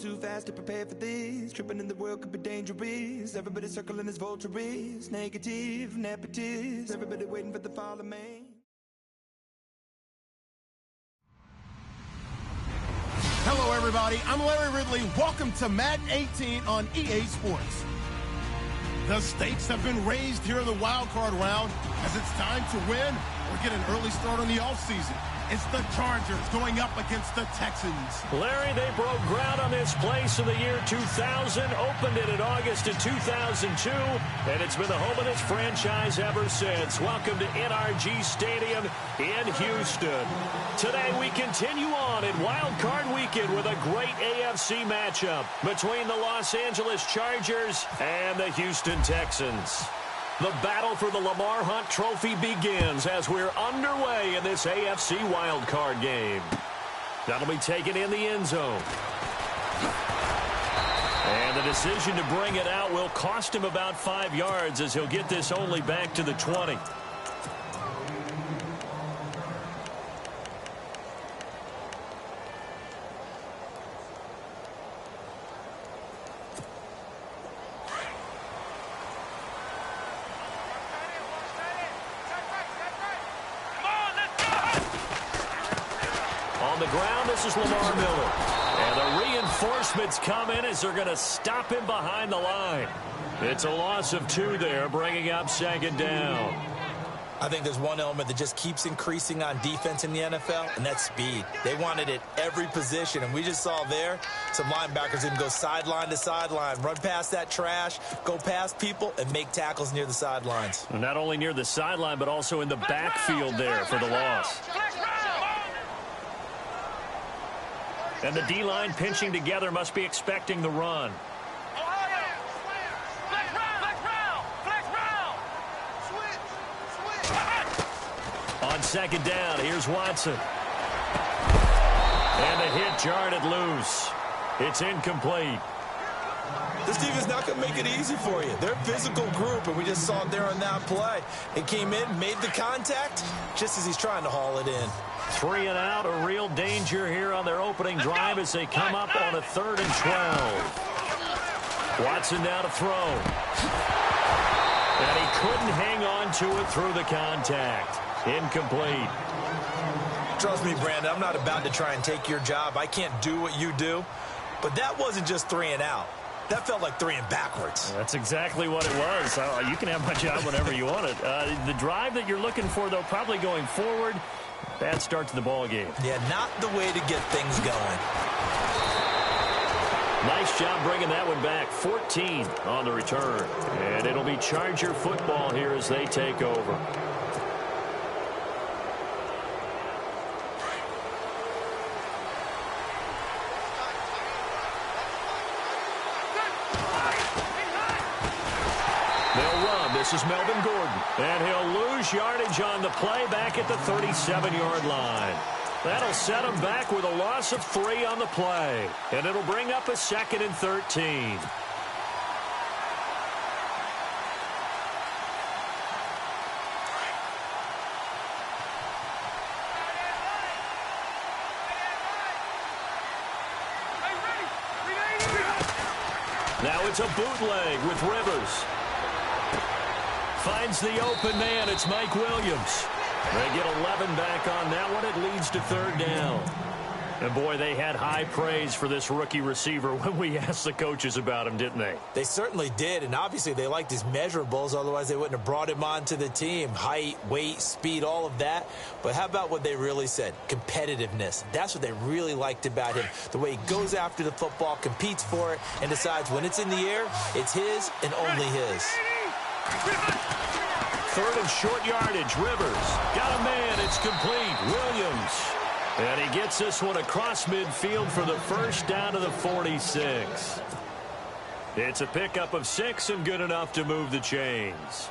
too fast to prepare for this. Tripping in the world could be dangerous. Everybody circling as vultures. Negative, nepotist. Everybody waiting for the fall of man. Hello, everybody. I'm Larry Ridley. Welcome to Madden 18 on EA Sports. The stakes have been raised here in the wild card round as it's time to win or get an early start on the offseason. It's the Chargers going up against the Texans. Larry, they broke ground on this place in the year 2000, opened it in August of 2002, and it's been the home of this franchise ever since. Welcome to NRG Stadium in Houston. Today we continue on in Wild Card Weekend with a great AFC matchup between the Los Angeles Chargers and the Houston Texans. The battle for the Lamar Hunt Trophy begins as we're underway in this AFC wildcard game. That'll be taken in the end zone. And the decision to bring it out will cost him about 5 yards as he'll get this only back to the 20. The ground, this is Lamar Miller. And the reinforcements come in as they're going to stop him behind the line. It's a loss of 2 there, bringing up second down. I think there's one element that just keeps increasing on defense in the NFL, and that's speed. They want it at every position, and we just saw there some linebackers can go sideline to sideline, run past that trash, go past people, and make tackles near the sidelines. Not only near the sideline, but also in the backfield there for the loss. And the D-line pinching together must be expecting the run. On second down, here's Watson. And the hit jarred it loose. It's incomplete. This team is not going to make it easy for you. They're a physical group, and we just saw it there on that play. It came in, made the contact, just as he's trying to haul it in. 3 and out, a real danger here on their opening drive as they come up on a 3rd and 12. Watson now to throw. And he couldn't hang on to it through the contact. Incomplete. Trust me, Brandon, I'm not about to try and take your job. I can't do what you do. But that wasn't just 3 and out. That felt like 3 and backwards. That's exactly what it was. You can have my job whenever you want it. The drive that you're looking for, though, probably going forward. Bad start to the ball game. Yeah, not the way to get things going. Nice job bringing that one back. 14 on the return. And it'll be Charger football here as they take over. They'll run. This is Melvin Gordon. And he'll lose yardage on the play back at the 37-yard line. That'll set him back with a loss of 3 on the play. And it'll bring up a 2nd and 13. Now it's a bootleg with Rivers. Finds the open man. It's Mike Williams. They get 11 back on that one. It leads to 3rd down. And, boy, they had high praise for this rookie receiver when we asked the coaches about him, didn't they? They certainly did, and obviously they liked his measurables. Otherwise, they wouldn't have brought him onto the team. Height, weight, speed, all of that. But how about what they really said? Competitiveness. That's what they really liked about him. The way he goes after the football, competes for it, and decides when it's in the air, it's his and only his. 3rd and short yardage. Rivers got a man. It's complete. Williams. And he gets this one across midfield for the first down to the 46. It's a pickup of 6 and good enough to move the chains.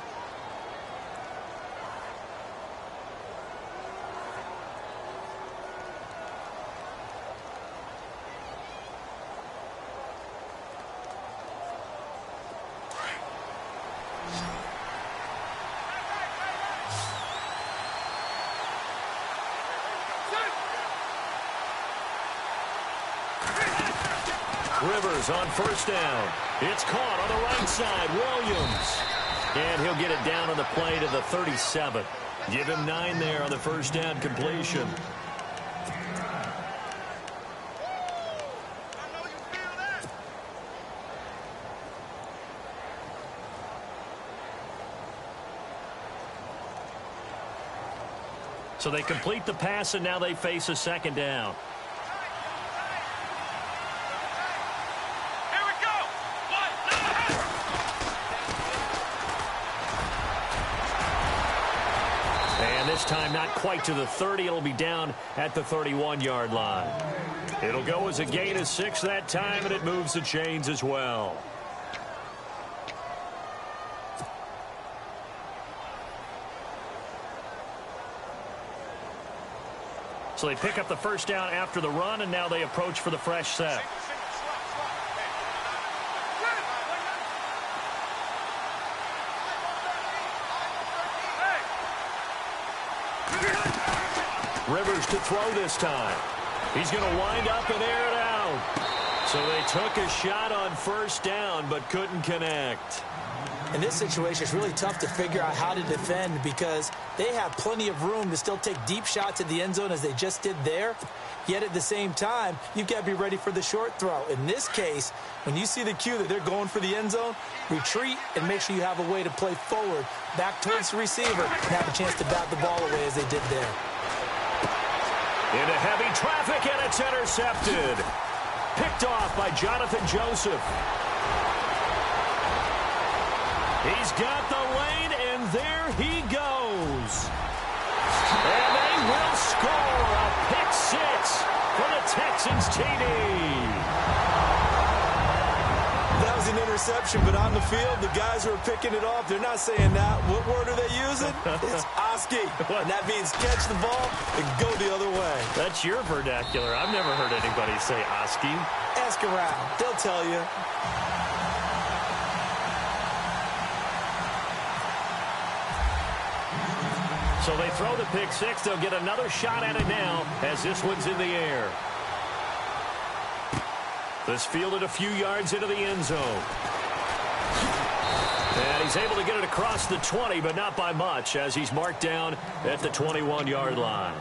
Rivers on first down. It's caught on the right side. Williams. And he'll get it down on the play to the 37. Give him 9 there on the first down completion. So they complete the pass, and now they face a second down. Here we go. And this time not quite to the 30. It'll be down at the 31-yard line. It'll go as a gain of 6 that time, and it moves the chains as well. So they pick up the first down after the run, and now they approach for the fresh set. Rivers to throw this time. He's going to wind up and air it out. So they took a shot on first down, but couldn't connect. In this situation, it's really tough to figure out how to defend because they have plenty of room to still take deep shots at the end zone as they just did there. Yet at the same time, you've got to be ready for the short throw. In this case, when you see the cue that they're going for the end zone, retreat and make sure you have a way to play forward, back towards the receiver, and have a chance to bat the ball away as they did there. Into heavy traffic, and it's intercepted. Picked off by Jonathan Joseph. He's got the lane, and there he goes. And they will score a pick 6 for the Texans TD. That was an interception, but on the field, the guys who are picking it off, they're not saying that. What word are they using? It's Oski. And that means catch the ball and go the other way. That's your vernacular. I've never heard anybody say Oski. Ask around. They'll tell you. So they throw the pick 6. They'll get another shot at it now as this one's in the air. This fielded a few yards into the end zone. And he's able to get it across the 20, but not by much as he's marked down at the 21-yard line.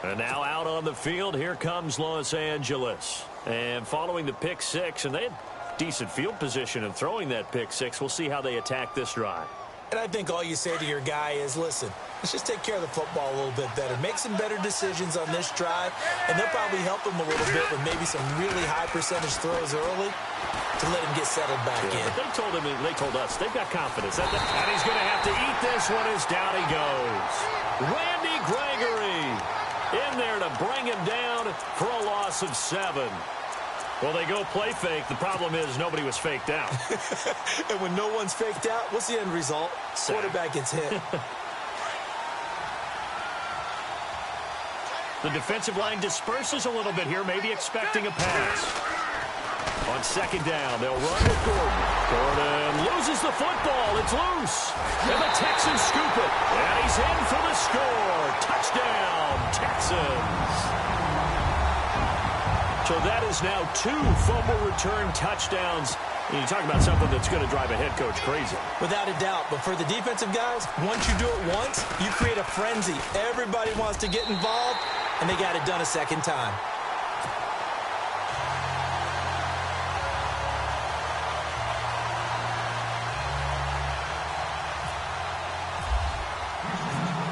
And now out on the field, here comes Los Angeles. And following the pick 6, and they had decent field position in throwing that pick 6. We'll see how they attack this drive. And I think all you say to your guy is, listen, let's just take care of the football a little bit better. Make some better decisions on this drive, and they'll probably help him a little bit with maybe some really high percentage throws early to let him get settled back in. They told him, they told us, they've got confidence. And he's going to have to eat this one as down he goes. Randy Gregory in there to bring him down for a loss of 7. Well, they go play fake. The problem is nobody was faked out. And when no one's faked out, what's the end result? Quarterback gets hit. The defensive line disperses a little bit here, maybe expecting a pass. On second down, they'll run with Gordon. Gordon loses the football. It's loose. And the Texans scoop it. And he's in for the score. Touchdown, Texans. So that is now 2 fumble return touchdowns. And you talk about something that's going to drive a head coach crazy. Without a doubt. But for the defensive guys, once you do it once, you create a frenzy. Everybody wants to get involved, and they got it done a second time.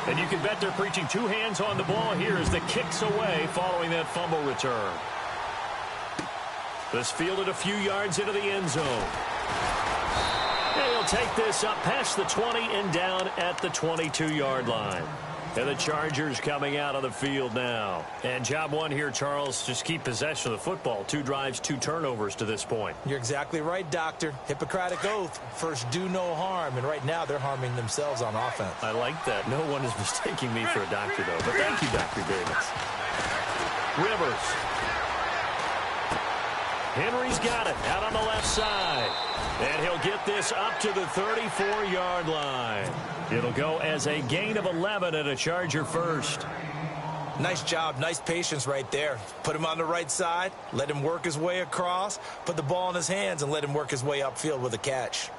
And you can bet they're preaching 2 hands on the ball here as the kick's away following that fumble return. This fielded a few yards into the end zone. And he'll take this up past the 20 and down at the 22-yard line. And the Chargers coming out on the field now. And job one here, Charles, just keep possession of the football. 2 drives, 2 turnovers to this point. You're exactly right, Doctor. Hippocratic oath. First, do no harm. And right now, they're harming themselves on offense. I like that. No one is mistaking me for a doctor, though. But thank you, Dr. Davis. Rivers. Henry's got it out on the left side. And he'll get this up to the 34-yard line. It'll go as a gain of 11 and a Charger first. Nice job, nice patience right there. Put him on the right side, let him work his way across, put the ball in his hands, and let him work his way upfield with a catch.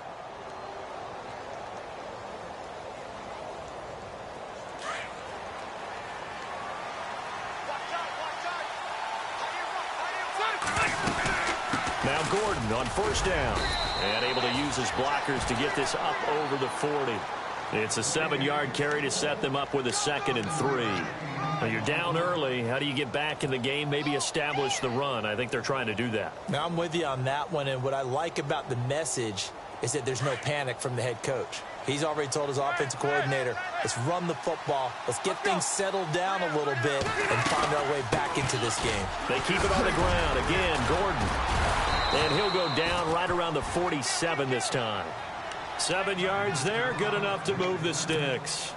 Now Gordon on first down. And able to use his blockers to get this up over the 40. It's a 7-yard carry to set them up with a 2nd and 3. Now you're down early. How do you get back in the game? Maybe establish the run. I think they're trying to do that. Now I'm with you on that one, and what I like about the message is that there's no panic from the head coach. He's already told his offensive coordinator, let's run the football, let's get things settled down a little bit and find our way back into this game. They keep it on the ground. Again, Gordon. And he'll go down right around the 47 this time. 7 yards there, good enough to move the sticks.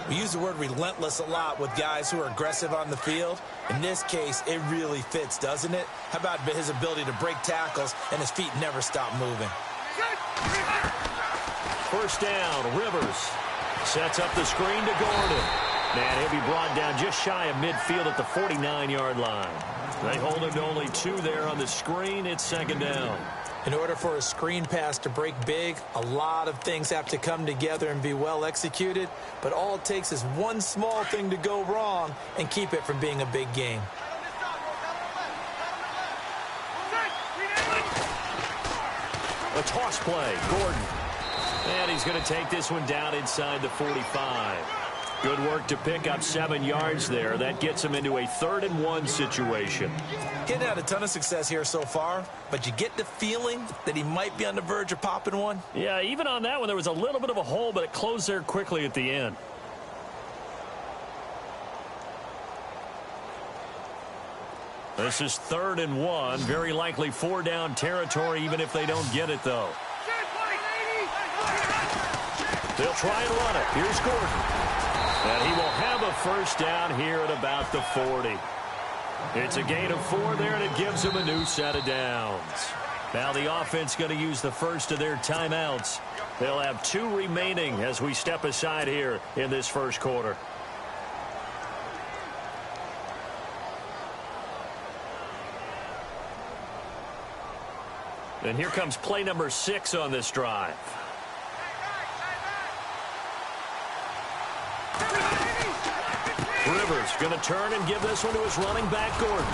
We use the word relentless a lot with guys who are aggressive on the field. In this case, it really fits, doesn't it? How about his ability to break tackles and his feet never stop moving? First down, Rivers sets up the screen to Gordon. And he'll be brought down just shy of midfield at the 49-yard line. They hold him to only 2 there on the screen. It's 2nd down. In order for a screen pass to break big, a lot of things have to come together and be well executed. But all it takes is one small thing to go wrong and keep it from being a big game. A toss play, Gordon. And he's going to take this one down inside the 45. Good work to pick up 7 yards there. That gets him into a 3rd and 1 situation. Getting had a ton of success here so far, but you get the feeling that he might be on the verge of popping one. Yeah, even on that one, there was a little bit of a hole, but it closed there quickly at the end. This is 3rd and 1. Very likely 4-down territory, even if they don't get it, though. They'll try and run it. Here's Gordon. And he will have a first down here at about the 40. It's a gain of 4 there, and it gives him a new set of downs. Now the offense going to use the first of their timeouts. They'll have 2 remaining as we step aside here in this first quarter. And here comes play number 6 on this drive. Rivers going to turn and give this one to his running back, Gordon.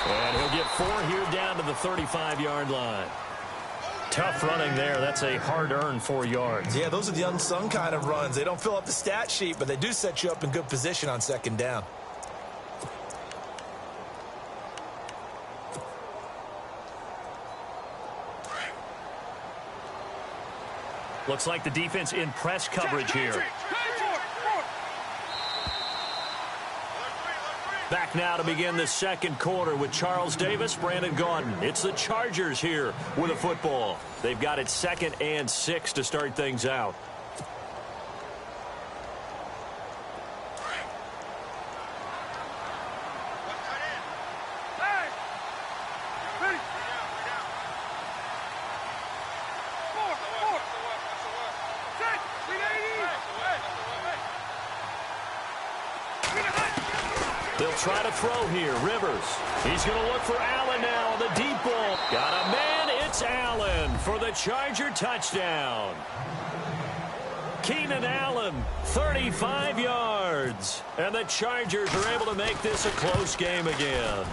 And he'll get 4 here down to the 35-yard line. Tough running there. That's a hard-earned 4 yards. Yeah, those are the unsung kind of runs. They don't fill up the stat sheet, but they do set you up in good position on 2nd down. Looks like the defense in press coverage here. Back now to begin the second quarter with Charles Davis, Brandon Gaudin. It's the Chargers here with a football. They've got it 2nd and 6 to start things out. They'll try to throw here. Rivers. He's going to look for Allen now on the deep ball. Got a man. It's Allen for the Charger touchdown. Keenan Allen, 35 yards. And the Chargers are able to make this a close game again.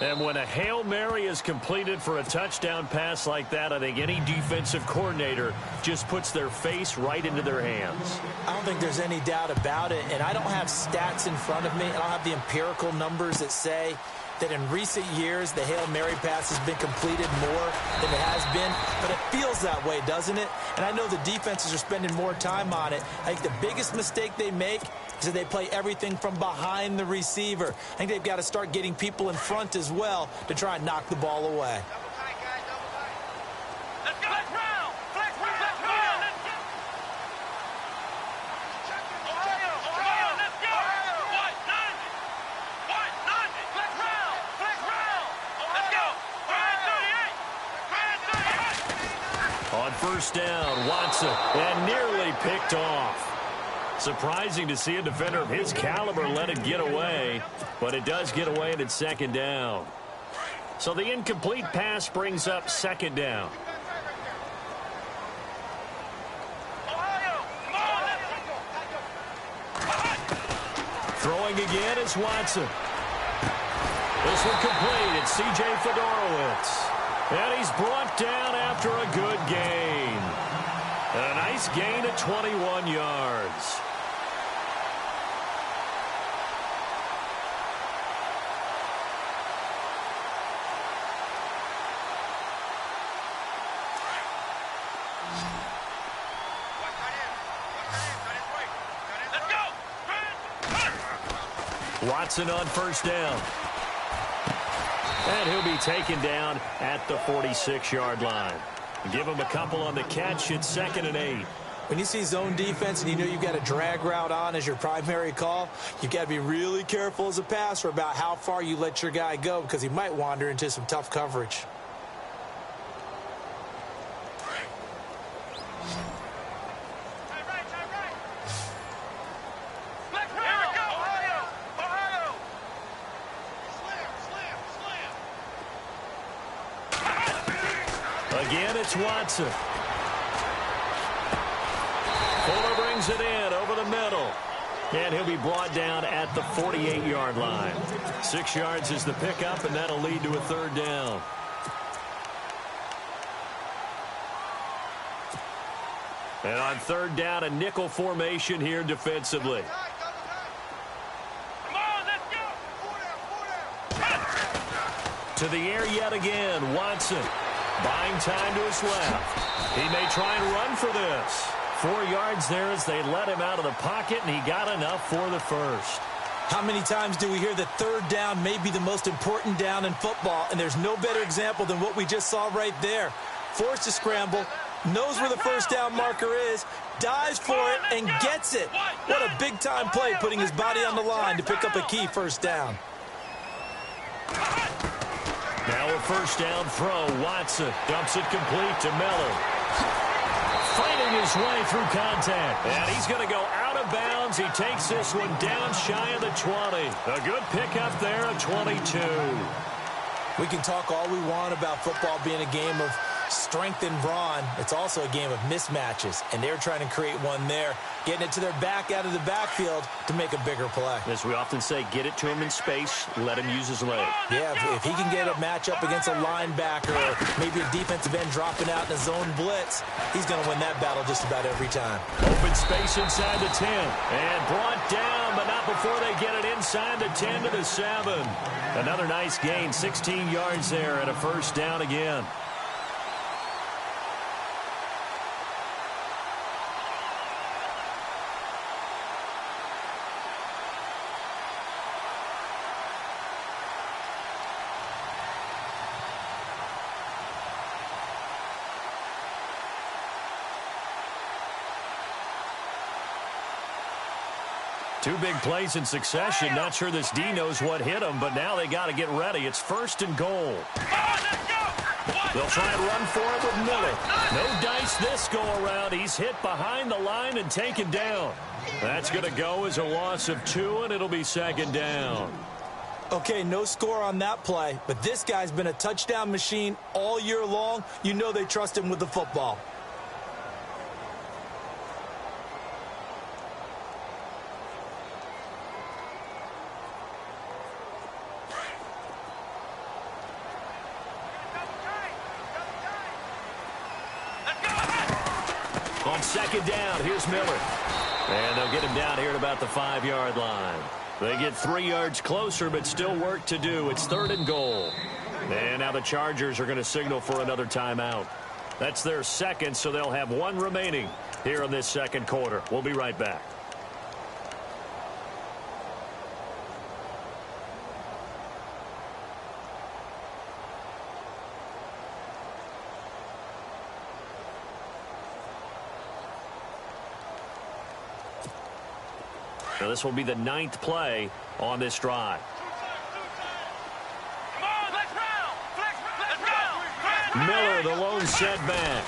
And when a Hail Mary is completed for a touchdown pass like that, I think any defensive coordinator just puts their face right into their hands. I don't think there's any doubt about it, and I don't have stats in front of me. I don't have the empirical numbers that say that in recent years the Hail Mary pass has been completed more than it has been, but it feels that way, doesn't it? And I know the defenses are spending more time on it. I think the biggest mistake they make is that they play everything from behind the receiver. I think they've got to start getting people in front as well to try and knock the ball away. On first down, Watson, and nearly picked off. Surprising to see a defender of his caliber let it get away, but it does get away and it's second down. So the incomplete pass brings up second down. Throwing again is Watson. This one complete. It's C.J. Fedorowicz. And he's brought down after a good gain. And a nice gain at 21 yards. Watson on first down. And he'll be taken down at the 46-yard line. Give him a couple on the catch. It's 2nd and 8. When you see zone defense and you know you've got a drag route on as your primary call, you've got to be really careful as a passer about how far you let your guy go because he might wander into some tough coverage. Again, it's Watson. Fuller brings it in over the middle. And he'll be brought down at the 48-yard line. 6 yards is the pickup, and that'll lead to a third down. And on third down, a nickel formation here defensively. To the air yet again, Watson. Buying time to his left. He may try and run for this. 4 yards there as they let him out of the pocket, and he got enough for the first. How many times do we hear that third down may be the most important down in football, and there's no better example than what we just saw right there. Forced to scramble, knows where the first down marker is, dives for it, and gets it. What a big-time play, putting his body on the line to pick up a key first down. Now a first down throw. Watson dumps it complete to Miller. Fighting his way through contact. And he's going to go out of bounds. He takes this one down shy of the 20. A good pickup there at 22. We can talk all we want about football being a game of strength and brawn. It's also a game of mismatches, and they're trying to create one there, getting it to their back out of the backfield to make a bigger play. As we often say, get it to him in space, let him use his leg. Yeah, if he can get a matchup against a linebacker or maybe a defensive end dropping out in a zone blitz, he's going to win that battle just about every time. Open space inside the 10, and brought down, but not before they get it inside the 10 to the 7. Another nice gain, 16 yards there, and a first down again. Two big plays in succession. Not sure this D knows what hit him, but now they got to get ready. It's 1st and goal. They'll try and run for it with Miller. No dice this go-around. He's hit behind the line and taken down. That's going to go as a loss of 2, and it'll be 2nd down. Okay, no score on that play, but this guy's been a touchdown machine all year long. You know they trust him with the football. On 2nd down, here's Miller. And they'll get him down here at about the 5-yard line. They get 3 yards closer, but still work to do. It's 3rd and goal. And now the Chargers are going to signal for another timeout. That's their second, so they'll have 1 remaining here in this second quarter. We'll be right back. Now this will be the 9th play on this drive. Miller, the lone setback.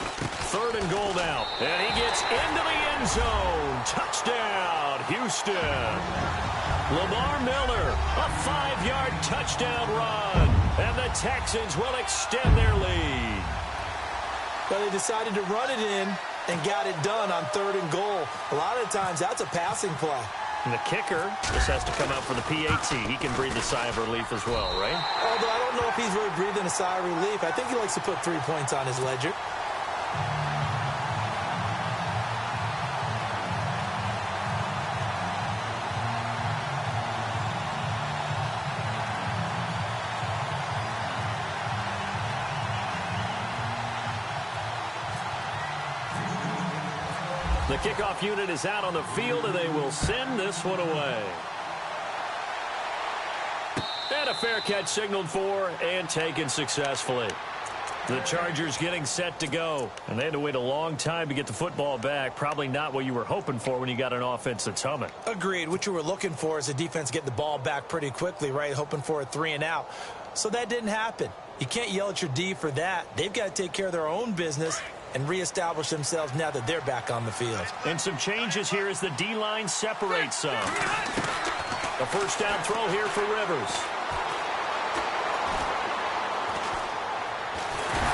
3rd and goal now. And he gets into the end zone. Touchdown, Houston. Lamar Miller, a 5-yard touchdown run. And the Texans will extend their lead. Well, they decided to run it in and got it done on 3rd and goal. A lot of times, that's a passing play. And the kicker just has to come out for the PAT. He can breathe a sigh of relief as well, right? Although I don't know if he's really breathing a sigh of relief. I think he likes to put 3 points on his ledger. The kickoff unit is out on the field, and they will send this one away. And a fair catch signaled for and taken successfully. The Chargers getting set to go. And they had to wait a long time to get the football back. Probably not what you were hoping for when you got an offense that's humming. Agreed. What you were looking for is a defense getting the ball back pretty quickly, right? Hoping for a 3 and out. So that didn't happen. You can't yell at your D for that. They've got to take care of their own business and reestablish themselves now that they're back on the field. And some changes here as the D-line separates some. A first down throw here for Rivers.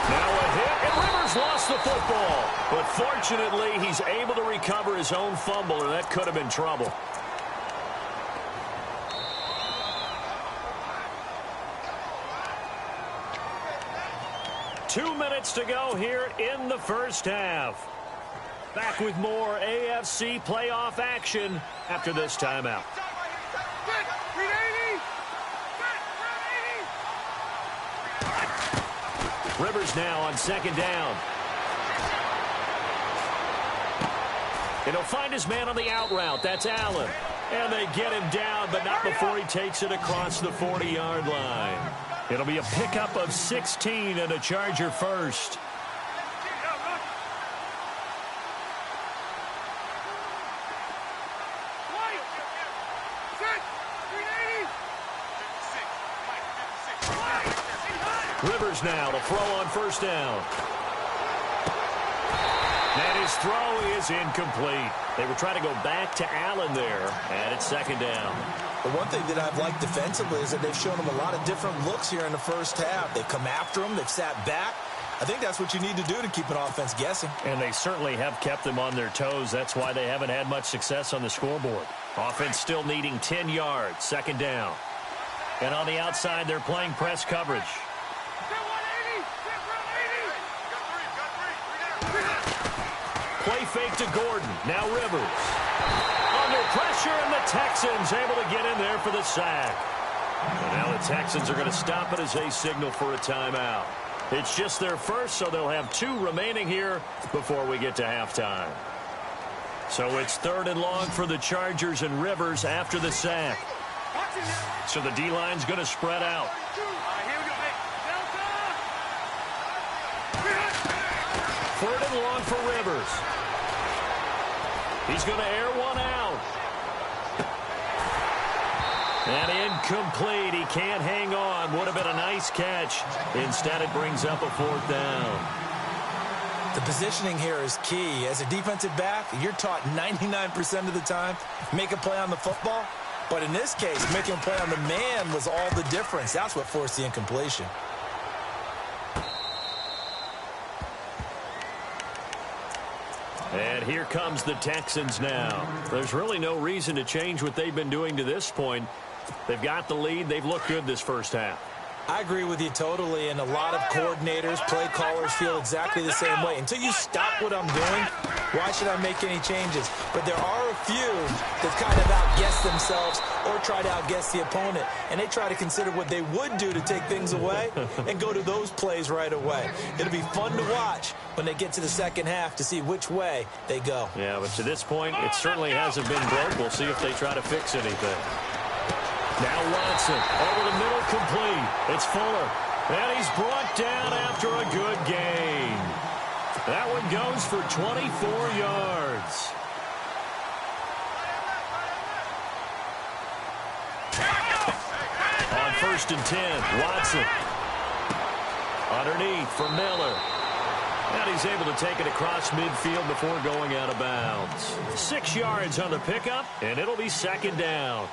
Now a hit, and Rivers lost the football. But fortunately, he's able to recover his own fumble, or that could have been trouble. Two minutes to go here in the first half. Back with more AFC playoff action after this timeout. Rivers now on 2nd down. And he'll find his man on the out route. That's Allen. And they get him down, but not before he takes it across the 40-yard line. It'll be a pickup of 16 and a Charger first. Rivers now to throw on 1st down. And his throw is incomplete. They were trying to go back to Allen there, and it's 2nd down. The one thing that I've liked defensively is that they've shown him a lot of different looks here in the first half. They've come after him. They've sat back. I think that's what you need to do to keep an offense guessing. And they certainly have kept them on their toes. That's why they haven't had much success on the scoreboard. Offense still needing 10 yards. 2nd down. And on the outside, they're playing press coverage. Play fake to Gordon. Now Rivers. Under pressure, and the Texans able to get in there for the sack. And now the Texans are going to stop it as they signal for a timeout. It's just their first, so they'll have 2 remaining here before we get to halftime. So it's 3rd and long for the Chargers, and Rivers after the sack. So the D-line's going to spread out. 3rd and long for Rivers. He's going to air one out. And incomplete. He can't hang on. Would have been a nice catch. Instead, it brings up a 4th down. The positioning here is key. As a defensive back, you're taught 99% of the time, make a play on the football. But in this case, making a play on the man was all the difference. That's what forced the incompletion. And here comes the Texans now. There's really no reason to change what they've been doing to this point. They've got the lead. They've looked good this first half. I agree with you totally, and a lot of coordinators, play callers feel exactly the same way. Until you stop what I'm doing, why should I make any changes? But there are a few that kind of outguess themselves or try to outguess the opponent, and they try to consider what they would do to take things away and go to those plays right away. It'll be fun to watch when they get to the second half to see which way they go. Yeah, but to this point, it certainly hasn't been broke. We'll see if they try to fix anything. Now Watson, over the middle, complete. It's Fuller. And he's brought down after a good gain. That one goes for 24 yards. On 1st and 10, Watson. Underneath for Miller. And he's able to take it across midfield before going out of bounds. 6 yards on the pickup, and it'll be second down.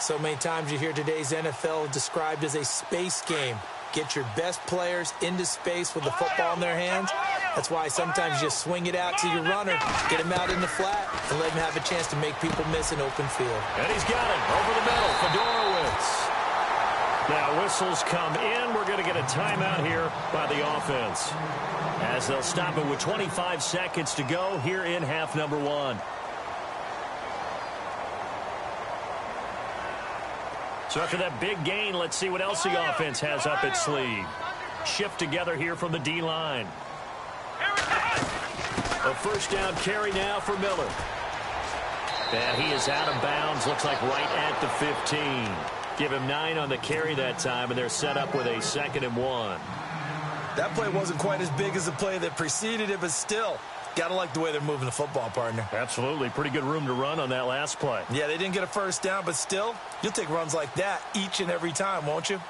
So many times you hear today's NFL described as a space game. Get your best players into space with the football in their hands. That's why sometimes you just swing it out to your runner, get him out in the flat, and let him have a chance to make people miss an open field. And he's got it over the middle. Fedorowicz. Now whistles come in. We're going to get a timeout here by the offense, as they'll stop it with 25 seconds to go here in half number 1. So after that big gain, let's see what else the offense has up its sleeve. Shift together here from the D-line. A first down carry now for Miller. And he is out of bounds, looks like right at the 15. Give him 9 on the carry that time, and they're set up with a 2nd and 1. That play wasn't quite as big as the play that preceded it, but still, gotta like the way they're moving the football, partner. Absolutely. Pretty good room to run on that last play. Yeah, they didn't get a first down, but still, you'll take runs like that each and every time, won't you?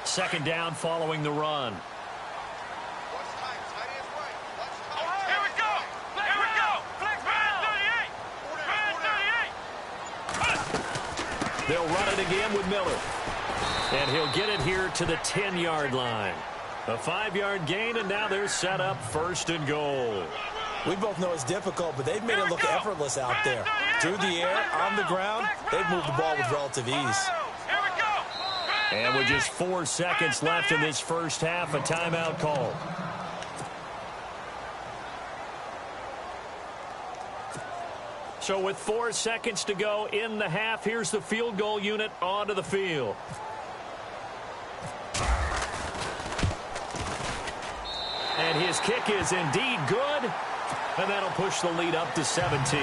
2nd down following the run. They'll run it again with Miller. And he'll get it here to the 10-yard line. A 5-yard gain, and now they're set up 1st and goal. We both know it's difficult, but they've made it look effortless out there. Through the air, on the ground, they've moved the ball with relative ease. And with just 4 seconds left in this first half, a timeout call. So with 4 seconds to go in the half, here's the field goal unit onto the field. And his kick is indeed good. And that'll push the lead up to 17.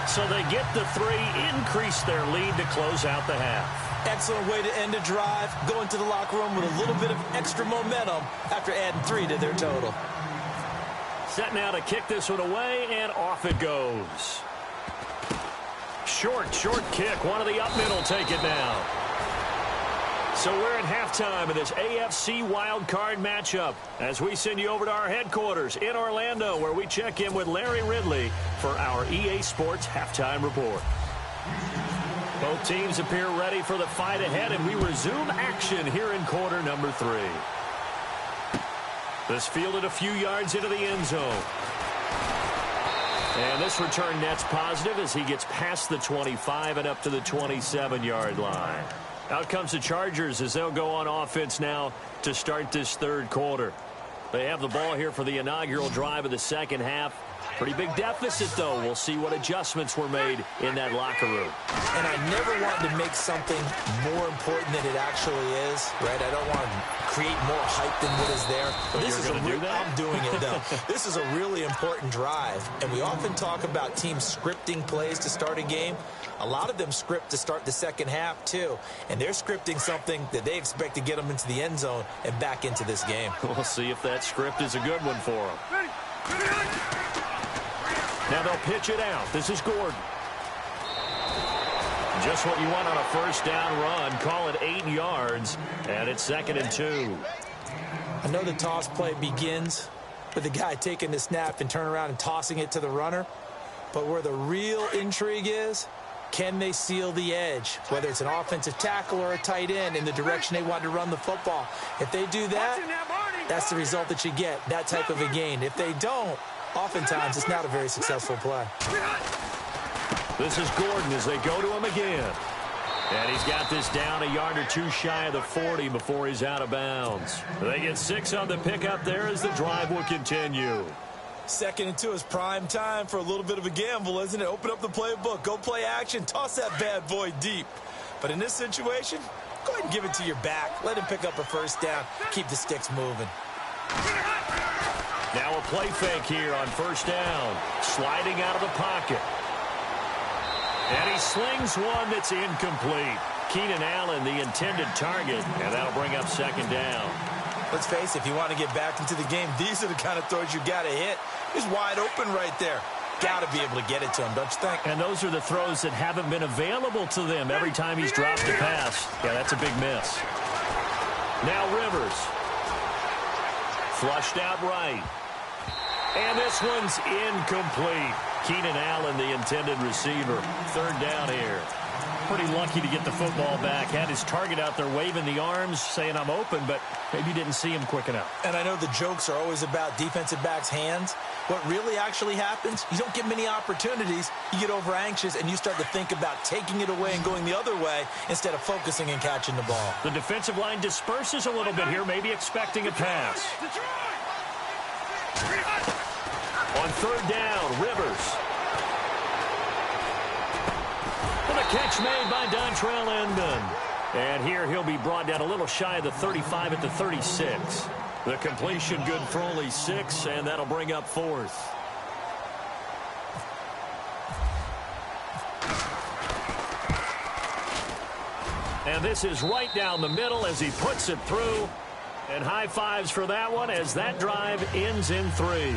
So they get the 3, increase their lead to close out the half. Excellent way to end a drive. Go into the locker room with a little bit of extra momentum after adding 3 to their total. Set now to kick this one away, and off it goes. Short kick. One of the up middle take it now. So we're at halftime of this AFC wildcard matchup as we send you over to our headquarters in Orlando, where we check in with Larry Ridley for our EA Sports halftime report. Both teams appear ready for the fight ahead, and we resume action here in quarter number 3. This fielded a few yards into the end zone. And this return net's positive as he gets past the 25 and up to the 27-yard line. Out comes the Chargers as they'll go on offense now to start this 3rd quarter. They have the ball here for the inaugural drive of the second half. Pretty big deficit, though. We'll see what adjustments were made in that locker room. And I never want to make something more important than it actually is, right? I don't want to create more hype than what is there. But this is I'm doing it, though. This is a really important drive. And we often talk about teams scripting plays to start a game. A lot of them script to start the second half, too. And they're scripting something that they expect to get them into the end zone and back into this game. We'll see if that script is a good one for them. Now they'll pitch it out. This is Gordon. Just what you want on a first down run. Call it 8 yards, and it's 2nd and 2. I know the toss play begins with the guy taking the snap and turn around and tossing it to the runner. But where the real intrigue is, can they seal the edge, whether it's an offensive tackle or a tight end, in the direction they want to run the football? If they do that, that's the result that you get, that type of a gain. If they don't, oftentimes it's not a very successful play. This is Gordon as they go to him again. And he's got this down a yard or 2 shy of the 40 before he's out of bounds. They get 6 on the pickup there as the drive will continue. 2nd and 2 is prime time for a little bit of a gamble, isn't it? Open up the playbook, go play action, toss that bad boy deep. But in this situation, go ahead and give it to your back. Let him pick up a first down. Keep the sticks moving. Now a play fake here on first down. Sliding out of the pocket. And he slings one that's incomplete. Keenan Allen, the intended target, and that'll bring up 2nd down. Let's face it, if you want to get back into the game, these are the kind of throws you got to hit. He's wide open right there. Got to be able to get it to him, don't you think? And those are the throws that haven't been available to them every time he's dropped a pass. Yeah, that's a big miss. Now Rivers. Flushed out right. And this one's incomplete. Keenan Allen, the intended receiver. Third down here. Pretty lucky to get the football back. Had his target out there waving the arms, saying I'm open, but maybe didn't see him quick enough. And I know the jokes are always about defensive backs' hands. What really actually happens, you don't get many opportunities. You get over anxious, and you start to think about taking it away and going the other way instead of focusing and catching the ball. The defensive line disperses a little bit here, maybe expecting a pass. On third down, Rivers. And a catch made by Dontrell Inman. And here he'll be brought down a little shy of the 35 at the 36. The completion good for only 6, and that'll bring up fourth. And this is right down the middle as he puts it through. And high fives for that one as that drive ends in 3.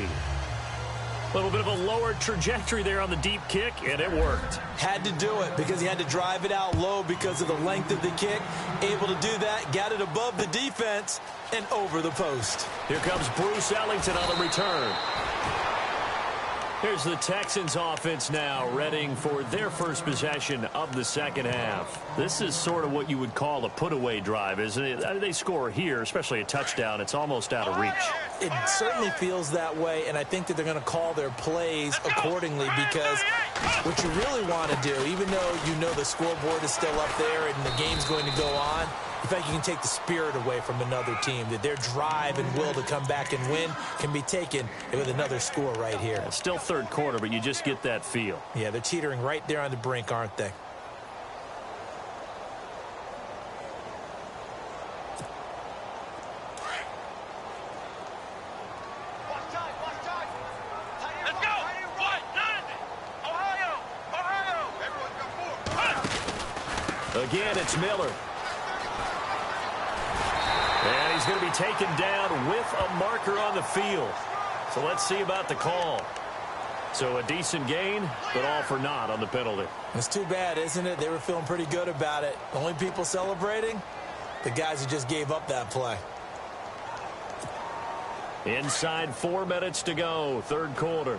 A little bit of a lower trajectory there on the deep kick, and it worked. Had to do it because he had to drive it out low because of the length of the kick. Able to do that, got it above the defense, and over the post. Here comes Bruce Ellington on the return. Here's the Texans offense now, readying for their first possession of the second half. This is sort of what you would call a put-away drive, isn't it? They score here, especially a touchdown. It's almost out of reach. It certainly feels that way, and I think that they're going to call their plays accordingly because what you really want to do, even though you know the scoreboard is still up there and the game's going to go on, in fact, you can take the spirit away from another team, that their drive and will to come back and win can be taken with another score right here. It's still third quarter, but you just get that feel. Yeah, they're teetering right there on the brink, aren't they? Again, it's Miller. And he's going to be taken down with a marker on the field. So let's see about the call. So a decent gain, but all for naught on the penalty. It's too bad, isn't it? They were feeling pretty good about it. The only people celebrating, the guys who just gave up that play. Inside 4 minutes to go, third quarter.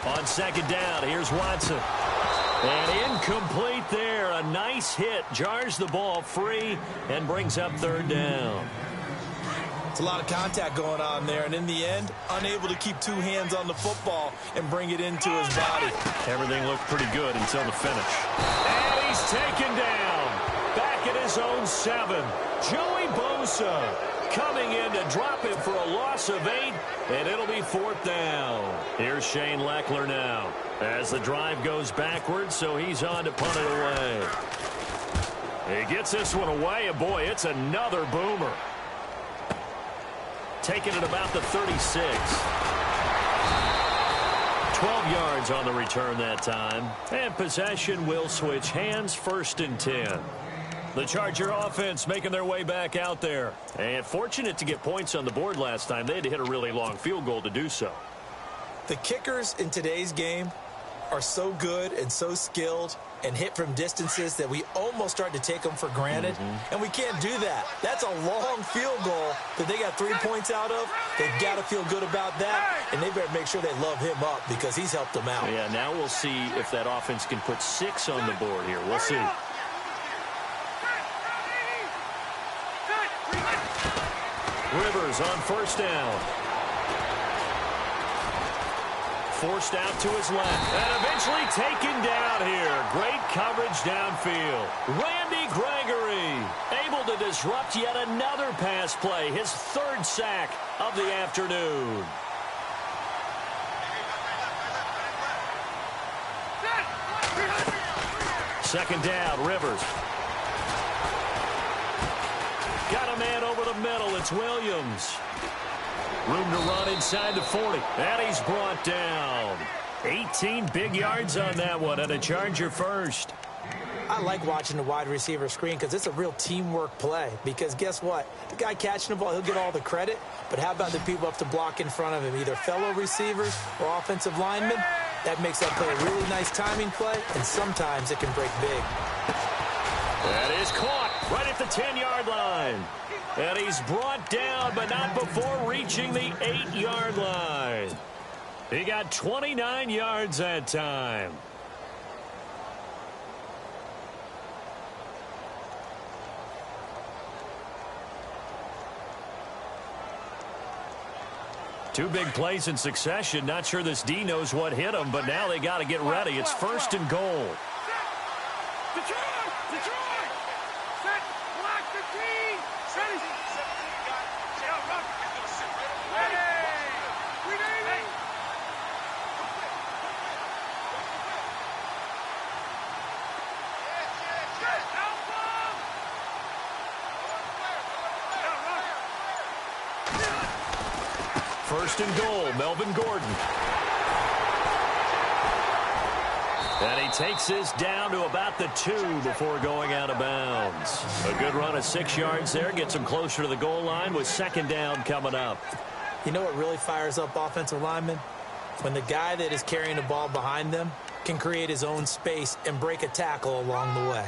On second down, here's Watson. And incomplete there. A nice hit. Jars the ball free and brings up third down. It's a lot of contact going on there, and in the end, unable to keep 2 hands on the football and bring it into his body. Everything looked pretty good until the finish. And he's taken down. Back at his own 7. Joey Bosa coming in to drop him for a loss of 8, and it'll be fourth down. Here's Shane Leckler now as the drive goes backwards, so he's on to punt it away. He gets this one away, and boy, it's another boomer. Taking it about the 36. 12 yards on the return that time. And possession will switch hands, 1st and 10. The Charger offense making their way back out there. And fortunate to get points on the board last time. They had to hit a really long field goal to do so. The kickers in today's game are so good and so skilled and hit from distances that we almost start to take them for granted. And we can't do that. That's a long field goal that they got 3 points out of. They've got to feel good about that, and they better make sure they love him up because he's helped them out. Yeah, now we'll see if that offense can put 6 on the board here. We'll see. Rivers on first down. Forced out to his left. And eventually taken down here. Great coverage downfield. Randy Gregory able to disrupt yet another pass play. His 3rd sack of the afternoon. Second down, Rivers. Got a man over the middle. It's Williams. Room to run inside the 40. And he's brought down. 18 big yards on that one, and a Charger first. I like watching the wide receiver screen because it's a real teamwork play. Because guess what? The guy catching the ball, he'll get all the credit. But how about the people up to block in front of him, either fellow receivers or offensive linemen? That makes that play a really nice timing play, and sometimes it can break big. That is caught right at the 10-yard line. And he's brought down, but not before reaching the 8-yard line. He got 29 yards that time. Two big plays in succession. Not sure this D knows what hit him, but now they got to get ready. It's 1st and goal. First and goal, Melvin Gordon. And he takes this down to about the 2 before going out of bounds. A good run of 6 yards there, gets him closer to the goal line with 2nd down coming up. You know what really fires up offensive linemen? When the guy that is carrying the ball behind them can create his own space and break a tackle along the way.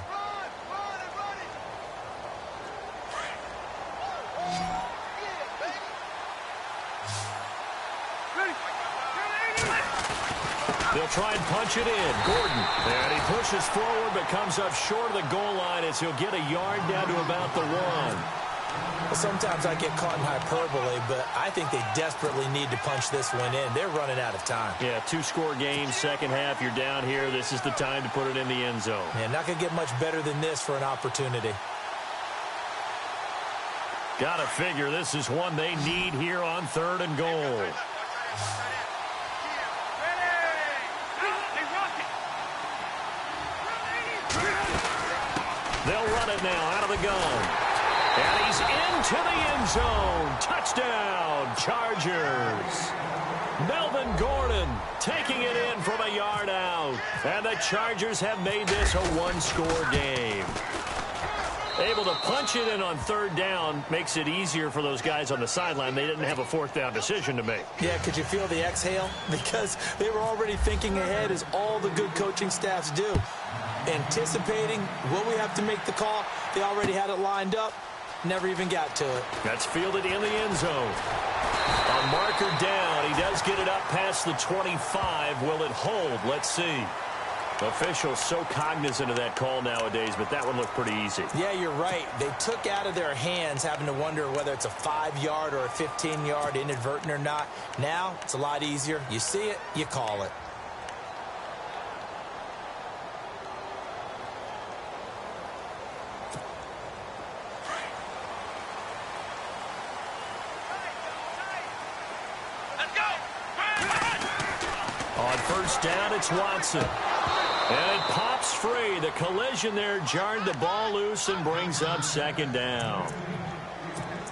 They'll try and punch it in. Gordon. And he pushes forward but comes up short of the goal line as he'll get a yard down to about the 1. Well, sometimes I get caught in hyperbole, but I think they desperately need to punch this one in. They're running out of time. Yeah, 2-score game, second half. You're down here. This is the time to put it in the end zone. Yeah, not going to get much better than this for an opportunity. Got to figure this is one they need here on 3rd and goal. They'll run it now out of the gun. And he's into the end zone. Touchdown, Chargers. Melvin Gordon taking it in from a yard out. And the Chargers have made this a 1-score game. Able to punch it in on 3rd down makes it easier for those guys on the sideline. They didn't have a 4th down decision to make. Yeah, could you feel the exhale? Because they were already thinking ahead, as all the good coaching staffs do. Anticipating, will we have to make the call? They already had it lined up. Never even got to it. That's fielded in the end zone. On marker down, he does get it up past the 25. Will it hold? Let's see. Officials so cognizant of that call nowadays, but that one looked pretty easy. Yeah, you're right. They took out of their hands having to wonder whether it's a 5-yard or a 15-yard inadvertent or not. Now, it's a lot easier. You see it, you call it. On 1st down, it's Watson. And it pops free. The collision there jarred the ball loose and brings up 2nd down.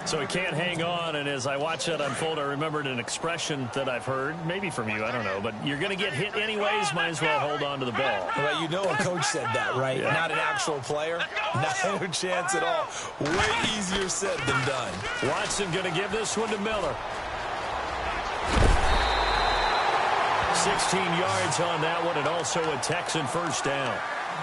So he can't hang on, and as I watch that unfold, I remembered an expression that I've heard, maybe from you, I don't know, but you're going to get hit anyways, might as well hold on to the ball. Well, you know a coach said that, right? Yeah. Not an actual player. No chance at all. Way easier said than done. Watson going to give this one to Miller. 16 yards on that one, and also a Texan 1st down.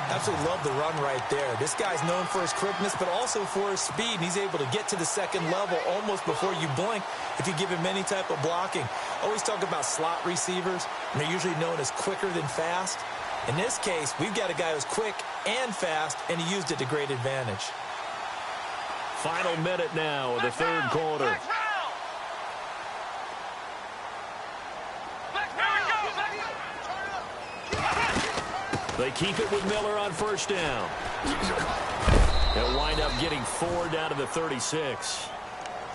Absolutely love the run right there. This guy's known for his quickness, but also for his speed. And he's able to get to the 2nd level almost before you blink if you give him any type of blocking. Always talk about slot receivers, and they're usually known as quicker than fast. In this case, we've got a guy who's quick and fast, and he used it to great advantage. Final minute now of the 3rd quarter. They keep it with Miller on 1st down. They'll wind up getting 4 down to the 36.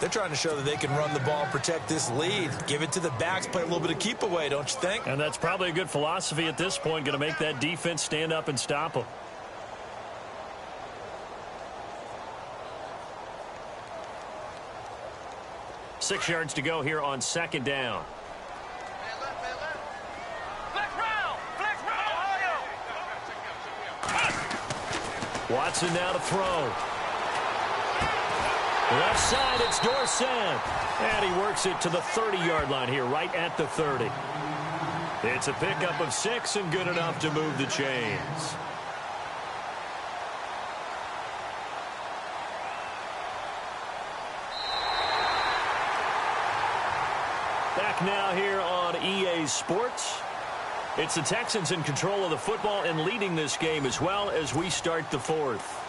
They're trying to show that they can run the ball and protect this lead. Give it to the backs, play a little bit of keep away, don't you think? And that's probably a good philosophy at this point, going to make that defense stand up and stop them. Six yards to go here on 2nd down. Watson now to throw. Left side, it's Dorsett. And he works it to the 30-yard line here, right at the 30. It's a pickup of 6 and good enough to move the chains. Back now here on EA Sports. It's the Texans in control of the football and leading this game as well as we start the fourth.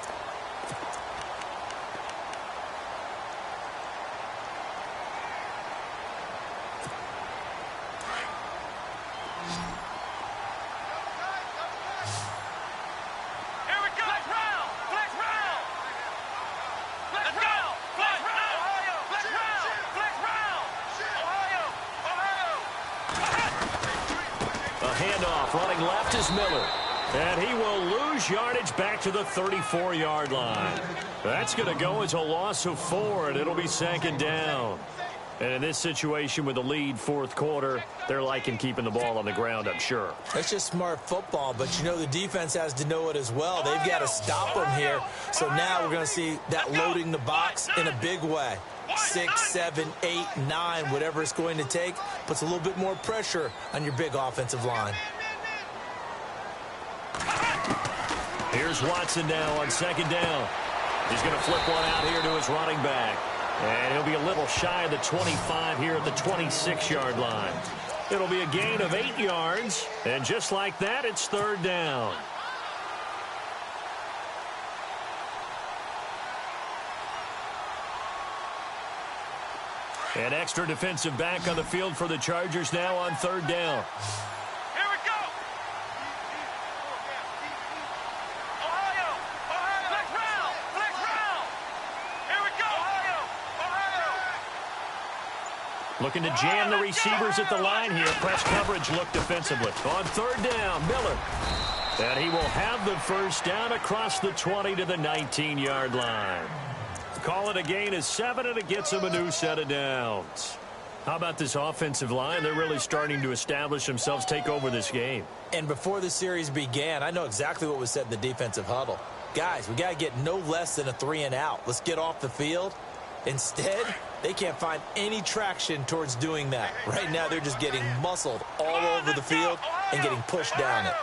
Running left is Miller. And he will lose yardage back to the 34-yard line. That's going to go as a loss of 4, and it'll be 2nd down. And in this situation with the lead fourth quarter, they're liking keeping the ball on the ground, I'm sure. That's just smart football, but you know the defense has to know it as well. They've got to stop them here. So now we're going to see that loading the box in a big way. 6, 7, 8, 9, whatever it's going to take, puts a little bit more pressure on your big offensive line. Here's Watson now on 2nd down. He's going to flip one out here to his running back. And he'll be a little shy of the 25 here at the 26-yard line. It'll be a gain of 8 yards. And just like that, it's 3rd down. An extra defensive back on the field for the Chargers now on 3rd down. Looking to jam the receivers at the line here. Press coverage look defensively. On 3rd down, Miller. And he will have the 1st down across the 20 to the 19-yard line. Call it a gain of 7, and it gets him a new set of downs. How about this offensive line? They're really starting to establish themselves, take over this game. And before the series began, I know exactly what was said in the defensive huddle. Guys, we got to get no less than a 3 and out. Let's get off the field. Instead, they can't find any traction towards doing that. Right now, they're just getting muscled all over the field and getting pushed down it.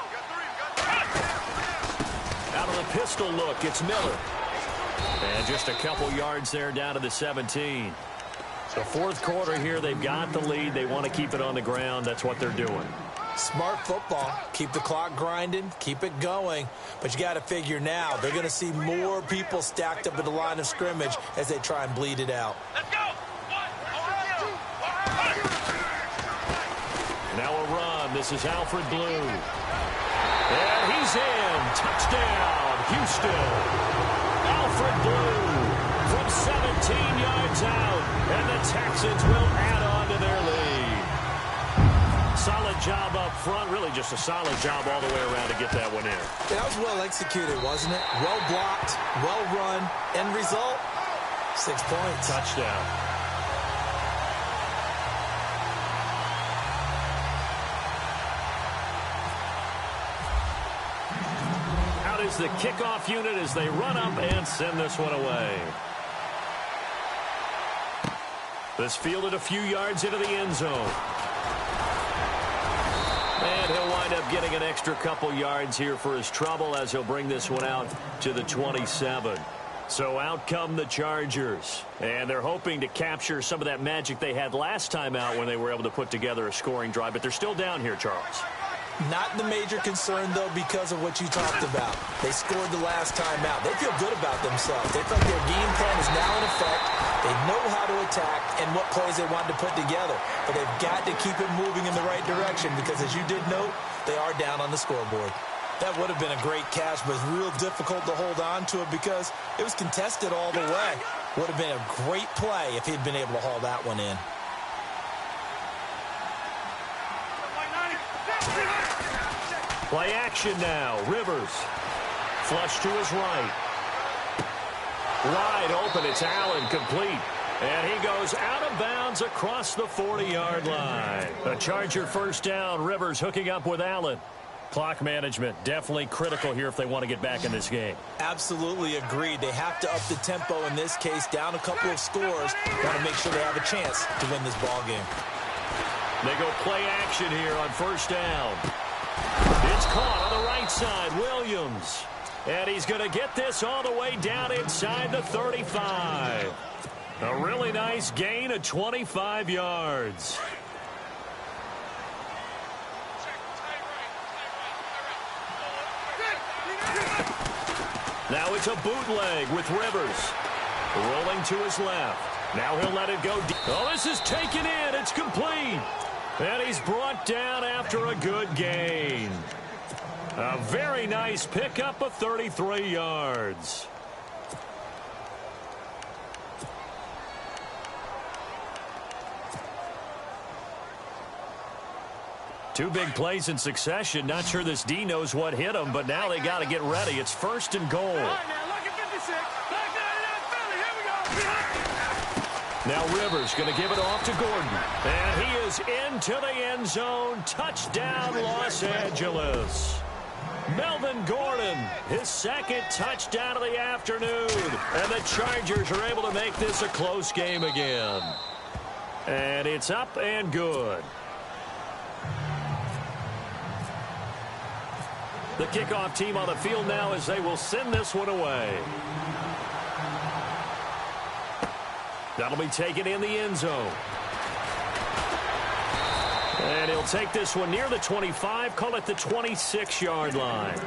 Out of the pistol look, it's Miller. And just a couple yards there down to the 17. The fourth quarter here, they've got the lead. They want to keep it on the ground. That's what they're doing. Smart football. Keep the clock grinding. Keep it going. But you got to figure now, they're going to see more people stacked up at the line of scrimmage as they try and bleed it out. Let's go! Now a run. This is Alfred Blue. And he's in. Touchdown, Houston. Alfred Blue from 17 yards out. And the Texans will add on to their lead. Solid job up front. Really just a solid job all the way around to get that one in. Yeah, that was well executed, wasn't it? Well blocked, well run. End result, 6 points. Touchdown. Out is the kickoff unit as they run up and send this one away. This fielded a few yards into the end zone. And he'll wind up getting an extra couple yards here for his trouble as he'll bring this one out to the 27. So out come the Chargers. And they're hoping to capture some of that magic they had last time out when they were able to put together a scoring drive. But they're still down here, Charles. Not the major concern, though, because of what you talked about. They scored the last time out. They feel good about themselves. They feel like their game plan is now in effect. They know how to attack and what plays they want to put together. But they've got to keep it moving in the right direction because, as you did note, they are down on the scoreboard. That would have been a great catch, but it's real difficult to hold on to it because it was contested all the way. Would have been a great play if he'd been able to haul that one in. Play action now. Rivers. Flush to his right. Wide open. It's Allen, complete. And he goes out of bounds across the 40-yard line. A Charger first down. Rivers hooking up with Allen. Clock management, definitely critical here if they want to get back in this game. Absolutely agreed. They have to up the tempo in this case, down a couple of scores. Want to make sure they have a chance to win this ball game. They go play action here on first down. It's caught on the right side, Williams. And he's going to get this all the way down inside the 35. A really nice gain of 25 yards. Now it's a bootleg with Rivers. Rolling to his left. Now he'll let it go. Oh, this is taken in. It's complete. And he's brought down after a good gain. A very nice pickup of 33 yards. Two big plays in succession. Not sure this D knows what hit him, but now they got to get ready. It's first and goal. Now Rivers going to give it off to Gordon. And he is into the end zone. Touchdown, Los Angeles. Melvin Gordon, his second touchdown of the afternoon. And the Chargers are able to make this a close game again. And it's up and good. The kickoff team on the field now as they will send this one away. That'll be taken in the end zone. And he'll take this one near the 25, call it the 26-yard line.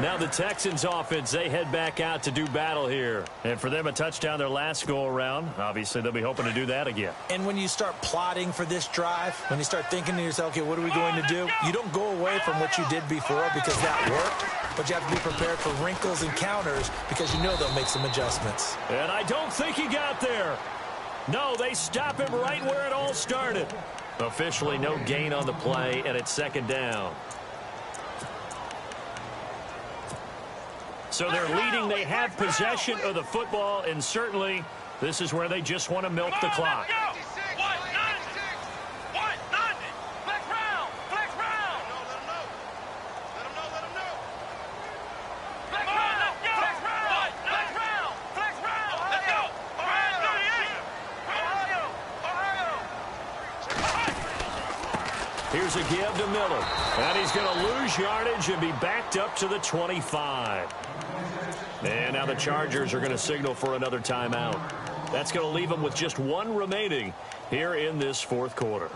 Now the Texans offense, they head back out to do battle here. And for them, a touchdown their last go-around. Obviously, they'll be hoping to do that again. And when you start plotting for this drive, when you start thinking to yourself, okay, what are we going to do? You don't go away from what you did before because that worked. But you have to be prepared for wrinkles and counters because you know they'll make some adjustments. And I don't think he got there. No, they stop him right where it all started. Officially no gain on the play, and it's second down. So they're leading. They have possession of the football, and certainly this is where they just want to milk the clock. Here's a give to Miller. And he's going to lose yardage and be backed up to the 25. And now the Chargers are going to signal for another timeout. That's going to leave them with just one remaining here in this fourth quarter.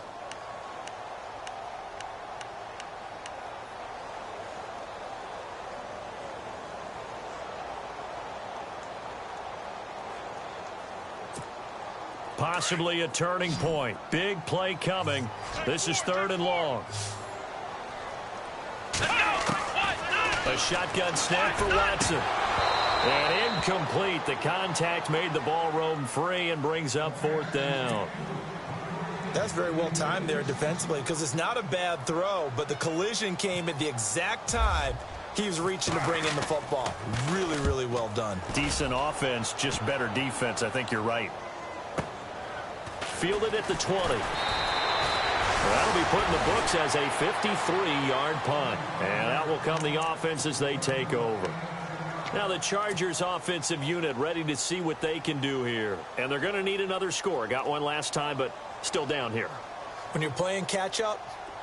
Possibly a turning point. Big play coming. This is third and long. A shotgun snap for Watson. And incomplete. The contact made the ball roam free and brings up fourth down. That's very well timed there defensively because it's not a bad throw, but the collision came at the exact time he was reaching to bring in the football. Really, really well done. Decent offense, just better defense. I think you're right. Fielded at the 20. That'll be put in the books as a 53-yard punt. And out will come the offense as they take over. Now the Chargers offensive unit ready to see what they can do here. And they're going to need another score. Got one last time, but still down here. When you're playing catch-up,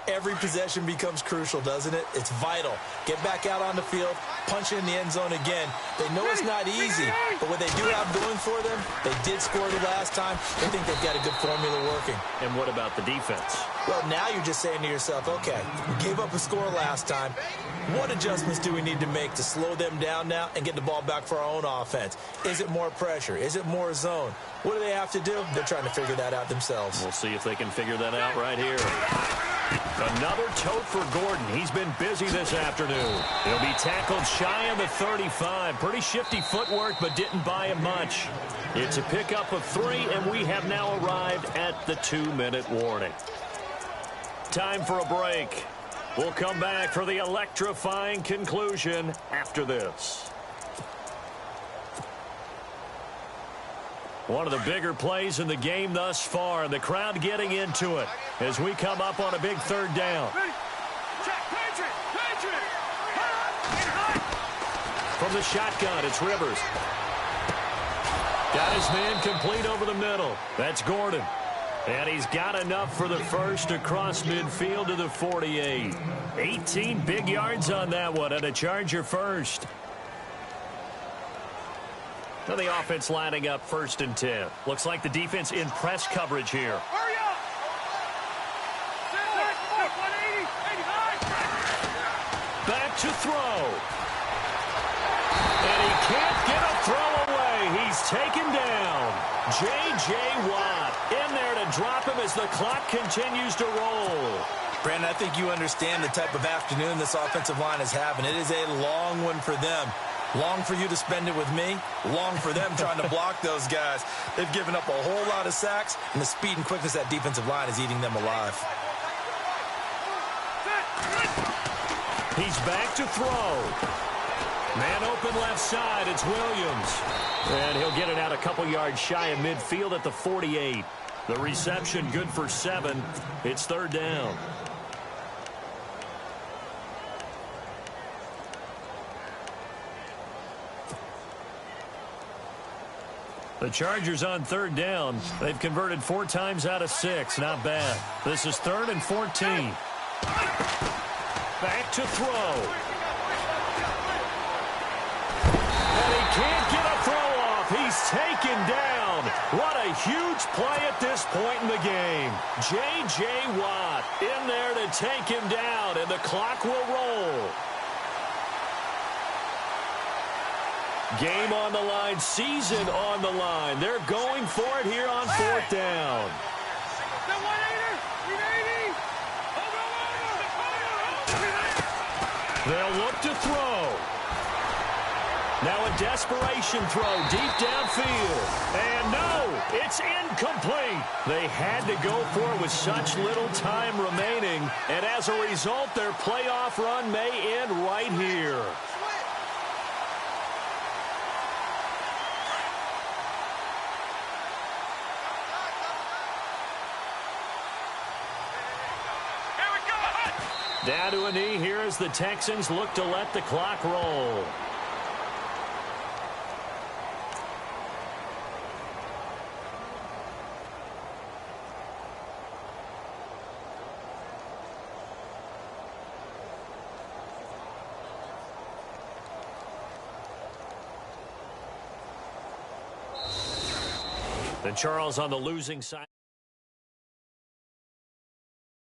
every possession becomes crucial, doesn't it? It's vital. Get back out on the field, punch it in the end zone again. They know it's not easy, but what they do have going for them, they did score the last time. They think they've got a good formula working. And what about the defense? Well, now you're just saying to yourself, okay, we gave up a score last time. What adjustments do we need to make to slow them down now and get the ball back for our own offense? Is it more pressure? Is it more zone? What do they have to do? They're trying to figure that out themselves. We'll see if they can figure that out right here. Another tote for Gordon. He's been busy this afternoon. He'll be tackled shy of the 35. Pretty shifty footwork, but didn't buy him much. It's a pickup of 3, and we have now arrived at the 2-minute warning. Time for a break. We'll come back for the electrifying conclusion after this. One of the bigger plays in the game thus far, and the crowd getting into it as we come up on a big third down. From the shotgun, it's Rivers. Got his man complete over the middle. That's Gordon. And he's got enough for the first across midfield to the 48. 18 big yards on that one, and a Charger first. Now the offense lining up 1st and 10. Looks like the defense in press coverage here. Hurry up! Back to throw. And he can't get a throw away. He's taken down. J.J. Watt in there to drop him as the clock continues to roll. Brandon, I think you understand the type of afternoon this offensive line is having. It is a long one for them. Long for you to spend it with me. Long for them trying to block those guys. They've given up a whole lot of sacks, and the speed and quickness of that defensive line is eating them alive. He's back to throw. Man open left side, it's Williams. And he'll get it out a couple yards shy of midfield at the 48. The reception good for 7. It's 3rd down. The Chargers on 3rd down. They've converted 4 times out of 6. Not bad. This is 3rd and 14. Back to throw. Can't get a throw off. He's taken down. What a huge play at this point in the game. J.J. Watt in there to take him down, and the clock will roll. Game on the line, season on the line. They're going for it here on 4th down. They'll look to throw. Now a desperation throw deep downfield. And no, it's incomplete. They had to go for it with such little time remaining. And as a result, their playoff run may end right here. Down to a knee here as the Texans look to let the clock roll. And Charles on the losing side.